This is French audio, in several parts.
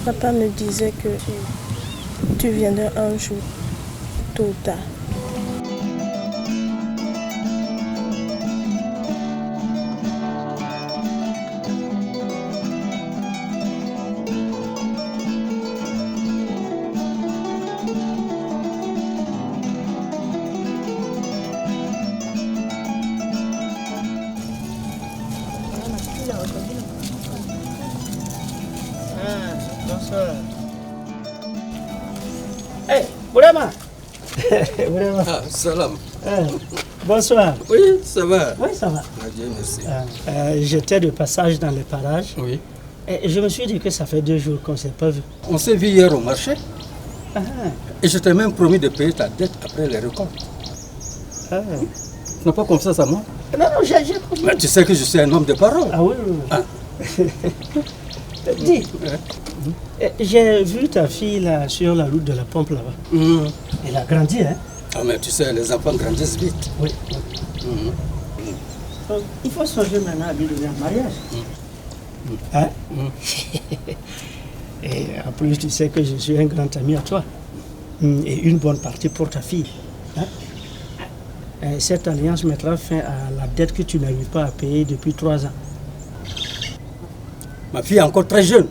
Papa me disait que tu viendrais un jour, tôt ou tard. Vraiment. Ah, salam. Bonsoir. Oui, ça va. Oui, ça va. Adieu, merci. J'étais de passage dans les parages. Oui. Et je me suis dit que ça fait 2 jours qu'on ne s'est pas vu. On s'est vu hier au marché. Ah. Et je t'ai même promis de payer ta dette après les récoltes. Ah. Tu n'as pas confiance à moi? Non, j'ai compris. Mais tu sais que je suis un homme de parole. Ah oui. Ah. Dis, j'ai vu ta fille là sur la route de la pompe là-bas. Elle a grandi, hein? Ah, mais tu sais, les enfants grandissent vite. Oui. Il faut songer maintenant à lui donner un mariage. Hein? Et en plus, tu sais que je suis un grand ami à toi. Et une bonne partie pour ta fille. Hein? Et cette alliance mettra fin à la dette que tu n'arrives pas à payer depuis 3 ans. Ma fille est encore très jeune.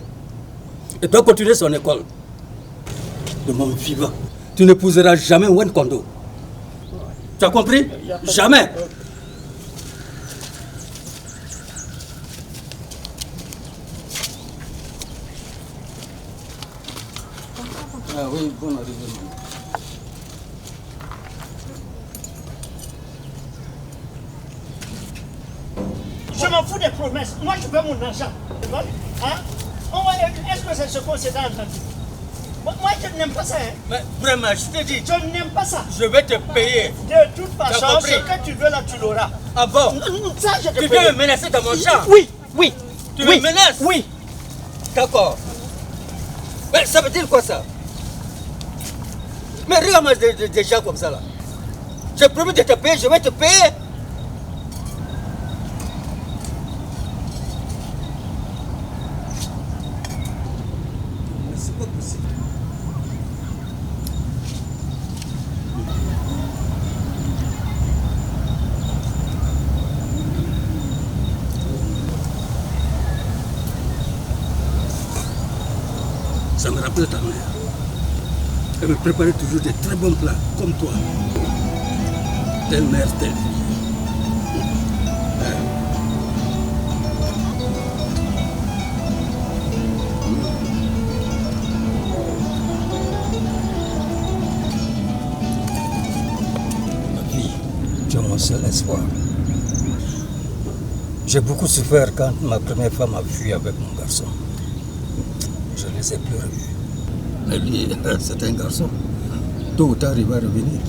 Elle doit continuer son école. De mon vivant, tu n'épouseras jamais Wen Kondo. Tu as compris? Jamais. Ah oui, bon arrivée. Je m'en fous des promesses. Moi, je veux mon argent. Hein? Est-ce que c'est ce qu'on s'est entendu? Moi, je n'aime pas ça. Hein? Mais vraiment, je te dis, Je n'aime pas ça. je vais te payer. De toute façon, ce que tu veux là, tu l'auras. Ah bon? Ça, je te Tu paye. viens me menacer dans mon champ? Oui. Tu me menaces? Oui. D'accord. Mais ça veut dire quoi ça? Mais regarde-moi des gens comme ça là. J'ai promis de te payer, je vais te payer. Mais c'est pas possible. Ça me rappelle ta mère. Elle me préparait toujours des très bons plats, comme toi. Telle mère, telle fille. Ma fille, tu es mon seul espoir. J'ai beaucoup souffert quand ma première femme a fui avec mon garçon. Je ne les ai plus revus. Mais lui, c'est un garçon. Tôt ou tard, il va revenir.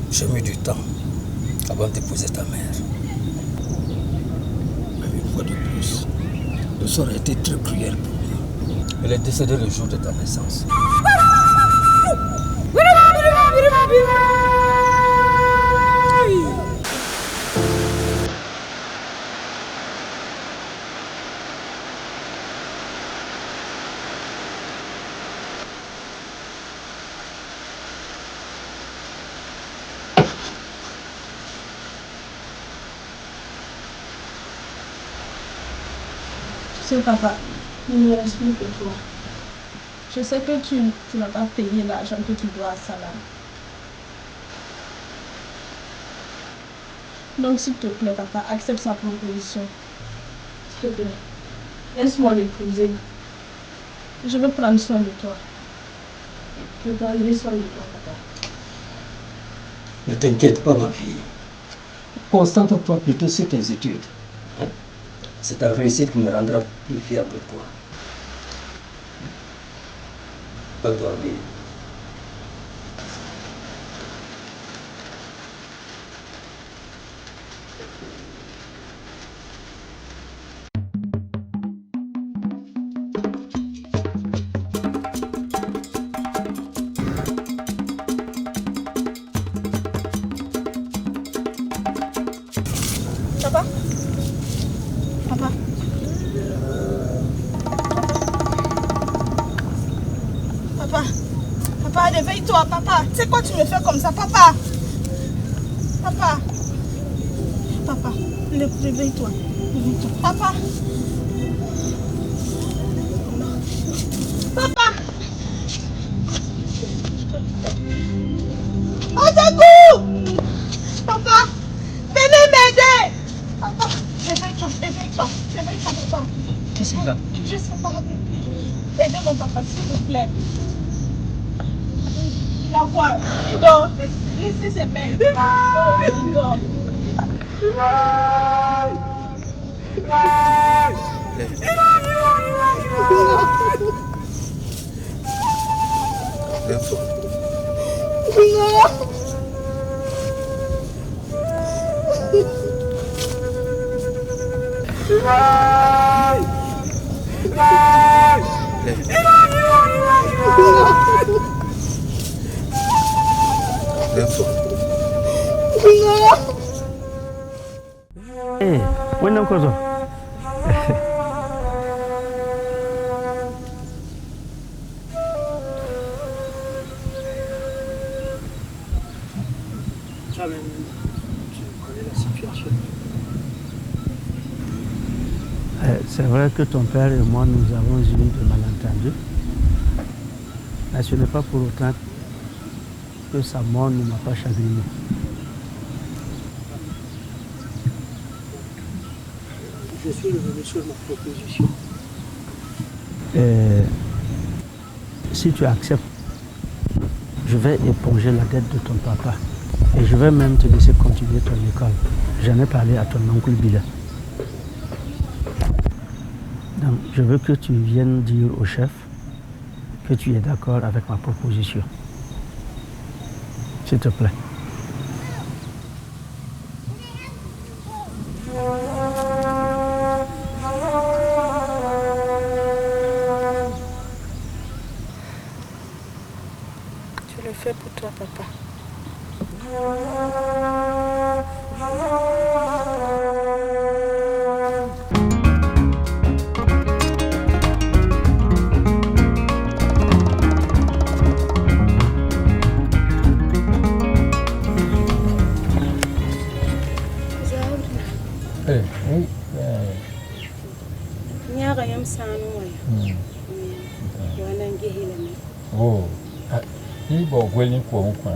J'ai mis du temps avant d'épouser ta mère. Mais une fois de plus, le sort a été très cruel pour moi. Elle est décédée le jour de ta naissance. Tu sais, papa, il ne reste plus que toi. Je sais que tu n'as pas payé l'argent que tu dois à Salah. Donc, s'il te plaît, papa, accepte sa proposition. S'il te plaît, laisse-moi l'épouser. Je veux prendre soin de toi. Je prendrai soin de toi, papa. Ne t'inquiète pas, ma fille. Concentre-toi plutôt sur tes études. C'est ta réussite qui me rendra plus fier de toi. Pas dormir. Papa? Papa? Réveille-toi, papa. Tu sais quoi, tu me fais comme ça, papa? Papa. Papa, réveille-toi. Réveille-toi. Papa. Papa. Au secours! Papa. Venez m'aider. Papa. Réveille-toi, réveille-toi. Réveille-toi, papa. Qu'est-ce qu'il va? Je sais pas. Aidez mon papa, s'il vous plaît. Il a quoi? Il dort. Laissez ses mains. Il dort. Hey, when Uncle John? Toi-même, tu connais la situation. C'est vrai que ton père et moi, nous avons eu de malentendus. Mais ce n'est pas pour autant que sa mort ne m'a pas chagriné. Je suis revenu sur ma proposition. Si tu acceptes, je vais éponger la dette de ton papa. Et je vais même te laisser continuer ton école. J'en ai parlé à ton oncle Bilal. Donc, je veux que tu viennes dire au chef que tu es d'accord avec ma proposition. S'il te plaît. Je le fais pour toi, papa. Oh, ni bo gweli kwa nkwa.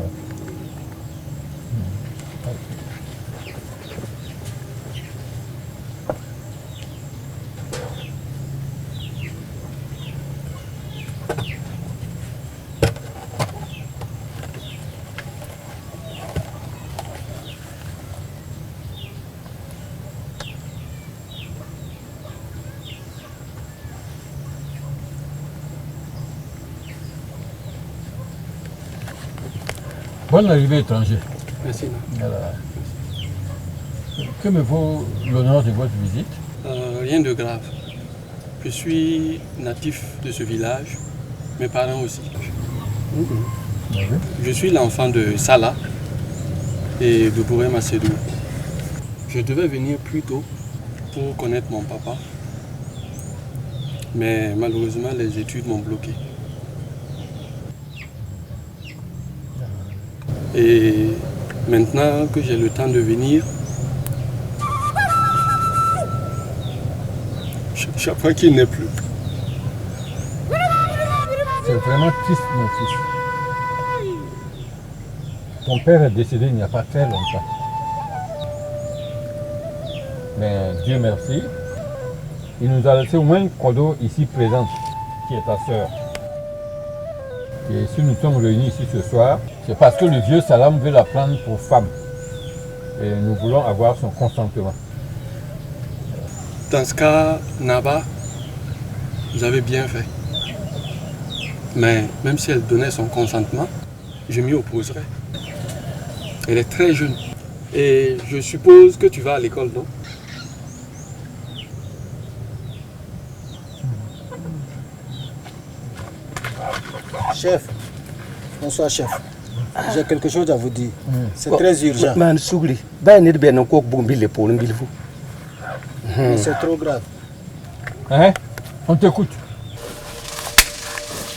Bonne arrivée étranger. Merci. Voilà. Que me vaut l'honneur de votre visite? Rien de grave. Je suis natif de ce village, mes parents aussi. Je suis l'enfant de Salah et de Bouré Macédou. Je devais venir plus tôt pour connaître mon papa, mais malheureusement les études m'ont bloqué. Et maintenant que j'ai le temps de venir, j'apprends qu'il n'est plus. C'est vraiment triste, mon fils. Ton père est décédé il n'y a pas très longtemps. Mais Dieu merci, il nous a laissé au moins une Kodo ici présente, qui est ta sœur. Et si nous sommes réunis ici ce soir, c'est parce que le vieux Salam veut la prendre pour femme. Et nous voulons avoir son consentement. Dans ce cas, Naba, vous avez bien fait. Mais même si elle donnait son consentement, je m'y opposerais. Elle est très jeune. Et je suppose que tu vas à l'école, non? Chef, bonsoir chef. J'ai quelque chose à vous dire. C'est très urgent. C'est trop grave. Hein? On t'écoute.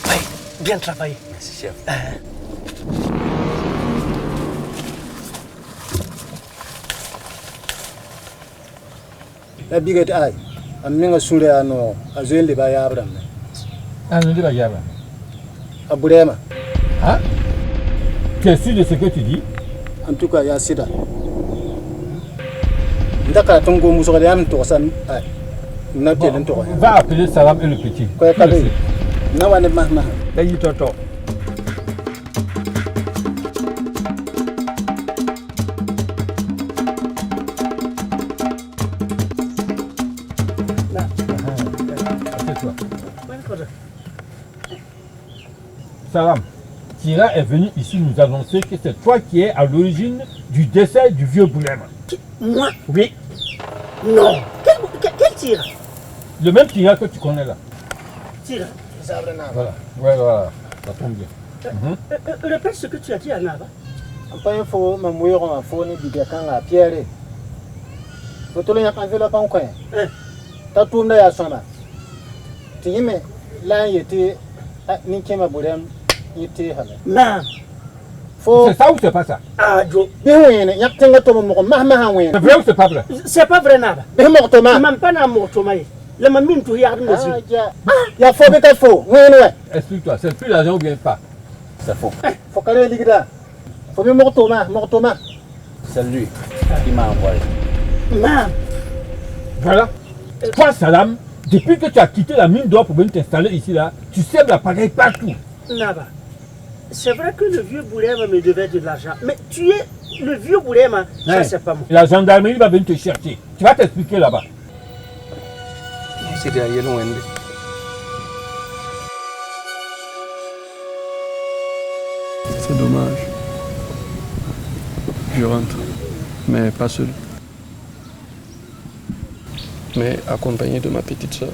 Oui, bien travaillé. Merci, chef. la biget ay am ninga sule ano azende ba ya abram Ah, ne dis pas Yaba. aburema Hein? Tu es sûr de ce que tu dis? en tout cas ya sida ndaka tongo muso ga am to san ay na telen to Va appeler Salam et le petit. ko Tu le kabe sais. na wane mahma Dayi toto. Assieds-toi. Salam, Tira est venu ici nous annoncer que c'est toi qui es à l'origine du décès du vieux Boulema. Moi? Oui, Non. Quel tire? le même Tira que tu connais là. Tire. Voilà, ouais, voilà, ça tombe bien. Répète ce que tu as dit à Nava. ampa info mamuyo ko afo ni bidakanga pierre fotolo ya kanvela pa nkwe ta tumna ya soma tiyime la yete ni kema burem yete hala Non. fo C'est ça ou c'est pas ça? Ah, Joe. biwene yaktenga to mo mahma ha wene C'est vrai ou c'est pas vrai? C'est pas vrai, Nava. be mo to ma Mam pas na motomaye. Le mamine tu yarde nos yeux. ya fo be ka fo wene we Explique-toi, c'est plus l'argent ou bien pas? c'est faux fo kare ligida fo be mo to ma C'est lui qui m'a envoyé. Mam. Voilà. Toi, Salam, depuis que tu as quitté la mine d'or pour venir t'installer ici, là, tu sèmes la pagaille partout. Nava. C'est vrai que le vieux Boulema me devait de l'argent. Mais tu es le vieux Boulema. Ça, Hein? c'est pas moi. La gendarmerie va venir te chercher. Tu vas t'expliquer là-bas. C'était à Yellow End. C'est dommage. Je rentre, mais pas seul. Mais accompagné de ma petite soeur.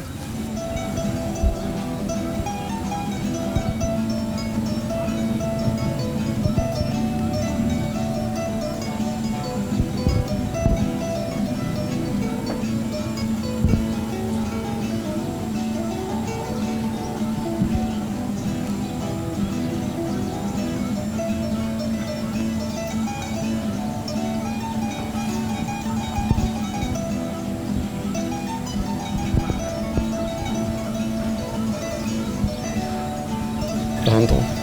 Rentrons.